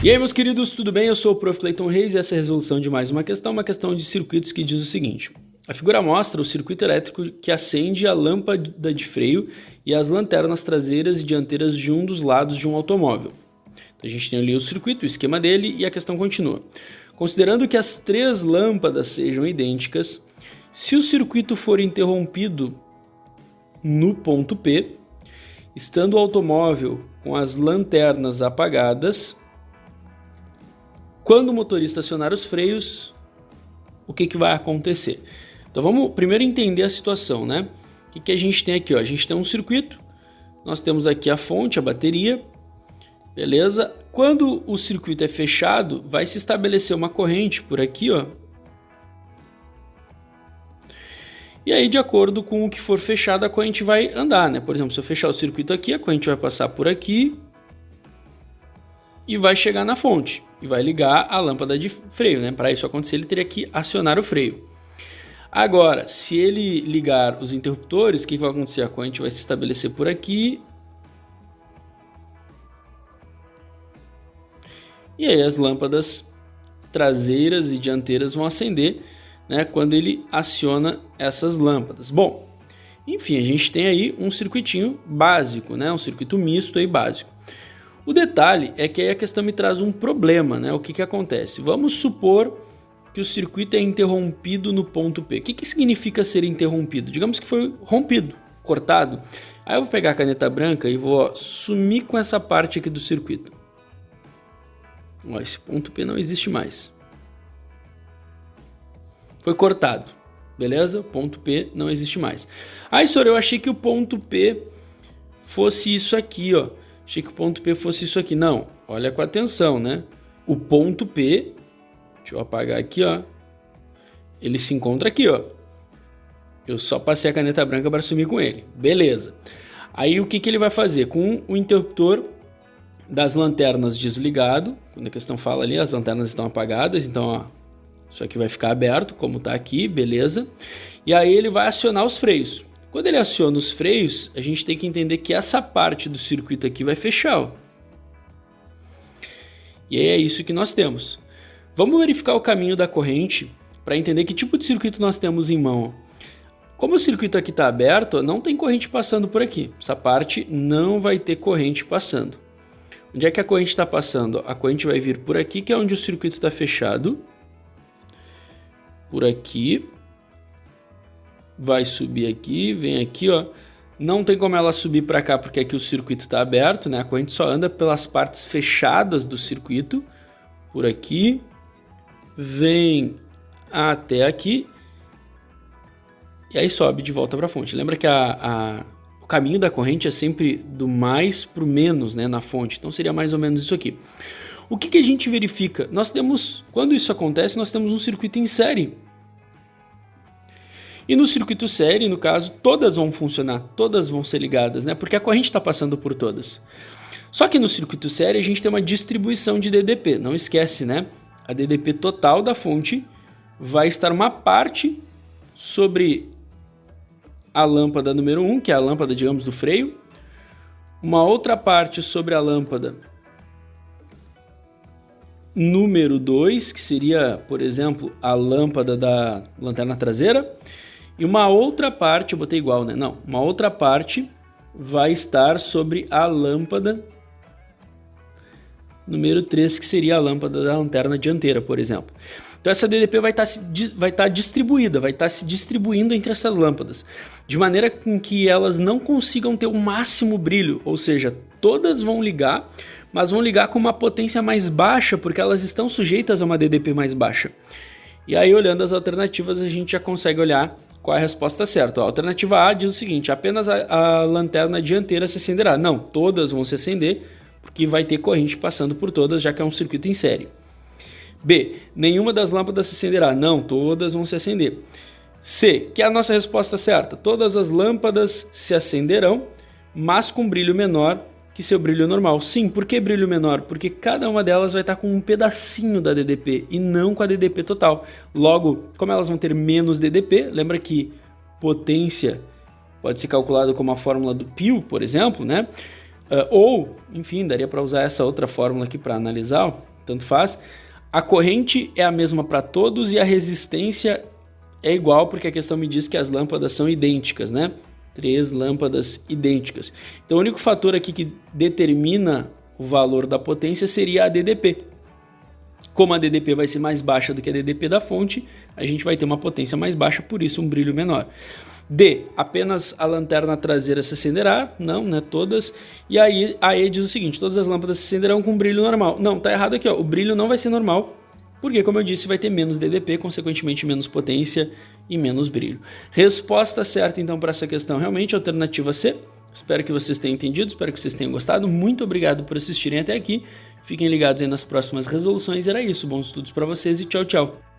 E aí, meus queridos, tudo bem? Eu sou o Prof. Clayton Reis e essa é a resolução de mais uma questão de circuitos que diz o seguinte. A figura mostra o circuito elétrico que acende a lâmpada de freio e as lanternas traseiras e dianteiras de um dos lados de um automóvel. Então, a gente tem ali o circuito, o esquema dele e a questão continua. Considerando que as três lâmpadas sejam idênticas, se o circuito for interrompido no ponto P, estando o automóvel com as lanternas apagadas, quando o motorista acionar os freios, o que vai acontecer? Então vamos primeiro entender a situação, né? O que a gente tem aqui? Ó? A gente tem um circuito, nós temos aqui a fonte, a bateria, beleza? Quando o circuito é fechado, vai se estabelecer uma corrente por aqui, ó. E aí, de acordo com o que for fechado, a corrente vai andar, né? Por exemplo, se eu fechar o circuito aqui, a corrente vai passar por aqui e vai chegar na fonte e vai ligar a lâmpada de freio, né? Para isso acontecer, ele teria que acionar o freio. Agora, se ele ligar os interruptores, o que vai acontecer? A corrente vai se estabelecer por aqui. E aí as lâmpadas traseiras e dianteiras vão acender, né, quando ele aciona essas lâmpadas. Bom, enfim, a gente tem aí um circuitinho básico, né, um circuito misto aí básico. O detalhe é que aí a questão me traz um problema, né? O que acontece? Vamos supor que o circuito é interrompido no ponto P. O que significa ser interrompido? Digamos que foi rompido, cortado. Aí eu vou pegar a caneta branca e vou sumir com essa parte aqui do circuito. Ó, esse ponto P não existe mais. Foi cortado, beleza? O ponto P não existe mais. Aí, senhor, eu achei que o ponto P fosse isso aqui, ó. Achei que o ponto P fosse isso aqui. Não, olha com atenção, né? O ponto P, deixa eu apagar aqui, ó. Ele se encontra aqui, ó. Eu só passei a caneta branca para sumir com ele. Beleza. Aí o que ele vai fazer? Com o interruptor das lanternas desligado, quando a questão fala ali, as lanternas estão apagadas, então, ó, isso aqui vai ficar aberto, como tá aqui, beleza. E aí ele vai acionar os freios. Quando ele aciona os freios, a gente tem que entender que essa parte do circuito aqui vai fechar, ó. E aí é isso que nós temos. Vamos verificar o caminho da corrente para entender que tipo de circuito nós temos em mão. Como o circuito aqui está aberto, não tem corrente passando por aqui. Essa parte não vai ter corrente passando. Onde é que a corrente está passando? A corrente vai vir por aqui, que é onde o circuito está fechado. Por aqui. Vai subir aqui, vem aqui, ó. Não tem como ela subir para cá porque aqui o circuito está aberto, né? A corrente só anda pelas partes fechadas do circuito. Por aqui. Vem até aqui. E aí sobe de volta para a fonte. Lembra que o caminho da corrente é sempre do mais para o menos, né, na fonte. Então seria mais ou menos isso aqui. O que a gente verifica? Nós temos, quando isso acontece, nós temos um circuito em série. E no circuito série, no caso, todas vão funcionar, todas vão ser ligadas, né? Porque a corrente está passando por todas. Só que no circuito série a gente tem uma distribuição de DDP. Não esquece, né? A DDP total da fonte vai estar uma parte sobre a lâmpada número 1, que é a lâmpada, digamos, do freio. Uma outra parte sobre a lâmpada número 2, que seria, por exemplo, a lâmpada da lanterna traseira. E uma outra parte, eu botei igual, né? Não, uma outra parte vai estar sobre a lâmpada número 3, que seria a lâmpada da lanterna dianteira, por exemplo. Então essa DDP vai estar distribuída, vai estar se distribuindo entre essas lâmpadas, de maneira com que elas não consigam ter o máximo brilho, ou seja, todas vão ligar, mas vão ligar com uma potência mais baixa, porque elas estão sujeitas a uma DDP mais baixa. E aí, olhando as alternativas, a gente já consegue olhar qual é a resposta certa. A alternativa A diz o seguinte: apenas a lanterna dianteira se acenderá. Não, todas vão se acender, porque vai ter corrente passando por todas, já que é um circuito em série. B, nenhuma das lâmpadas se acenderá. Não, todas vão se acender. C, que é a nossa resposta certa: todas as lâmpadas se acenderão, mas com brilho menor que seu brilho normal. Sim, por que brilho menor? Porque cada uma delas vai estar com um pedacinho da DDP e não com a DDP total. Logo, como elas vão ter menos DDP, lembra que potência pode ser calculada como a fórmula do Pio, por exemplo, né? Ou, enfim, daria para usar essa outra fórmula aqui para analisar, tanto faz. A corrente é a mesma para todos e a resistência é igual, porque a questão me diz que as lâmpadas são idênticas, né? 3 lâmpadas idênticas. Então o único fator aqui que determina o valor da potência seria a DDP. Como a DDP vai ser mais baixa do que a DDP da fonte, a gente vai ter uma potência mais baixa, por isso um brilho menor. D, apenas a lanterna traseira se acenderá, não, né, todas. E aí a E diz o seguinte, todas as lâmpadas se acenderão com brilho normal. Não, tá errado aqui, ó, o brilho não vai ser normal, porque como eu disse, vai ter menos DDP, consequentemente menos potência e menos brilho. Resposta certa então para essa questão, realmente, alternativa C. Espero que vocês tenham entendido, espero que vocês tenham gostado. Muito obrigado por assistirem até aqui. Fiquem ligados aí nas próximas resoluções. Era isso, bons estudos para vocês e tchau, tchau.